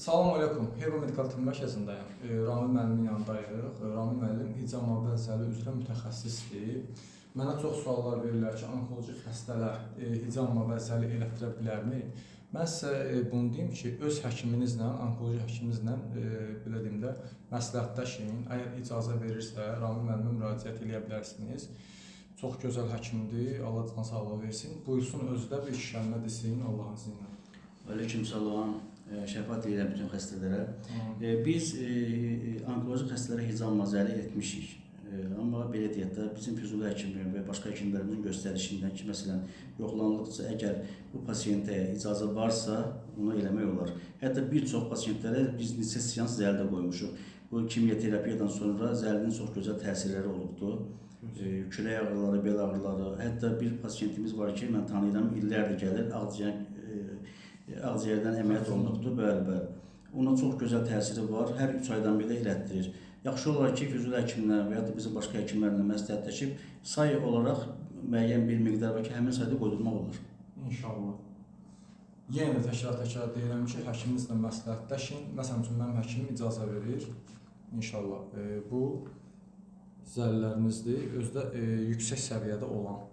Salam aleykum. Hero Medikal Tibb Mərkəzindəyəm. Ramil müəllimin yanındayıq. Ramil müəllim hicab müəssisəsi üzrə mütəxəssisdir. Mənə çox suallar verirlər ki, onkoloji xəstələr hicab müəssisəsi elətdirə bilərmi? Mən sizə bunu deyim ki, öz həkiminizlə, onkoloji həkiminizlə belə deyim də məsləhətləşin. Əgər icazə verirsə, Ramil müəllimə müraciət edə bilərsiniz. Çox gözəl həkimdir. Allah can sağlığı versin. Buyursun özü də bir şişənmə desin Allahın izni ilə. Aleyküm salam. Şəfaət edirəm bütün xəstələrə. Biz onkoloji xəstələrə hicab müalicələri etmişik. Amma belə deyək də, bizim Füzuli həkimlərin və başqa həkimlərimizin göstərişindən ki, məsələn, yoxlanıldıqca əgər bu pasiyentə icazə varsa, bunu eləmək olar. Hətta bir çox pasiyentlərə biz neçə seans zəlidə qoymuşuq. Bu kimyoterapiyadan sonra zəlinin çox gözəl təsirləri olubdur. Külək ağrıları, bel ağrıları, hətta bir pasiyentimiz var ki, mən tanıyıram, illərdir gəlir, ağciyərdən əməliyyat olunubdur, bəli. Ona çox gözəl təsiri var, hər 3 aydan bir də elətdirir. Yaxşı olar ki, Füzuli həkimlərlə və ya da bizim başqa həkimlərlə məsləhətləşib, say olaraq müəyyən bir miqdar var ki, həmin sayda qoydurmaq olur. İnşallah. Yenə də təkrar deyirəm ki, həkiminizlə məsləhətləşin. Məsələn üçün, mənim həkimim icazə verir. İnşallah. Bu zəllərimizdir, özü də yüksək səviyyədə olan.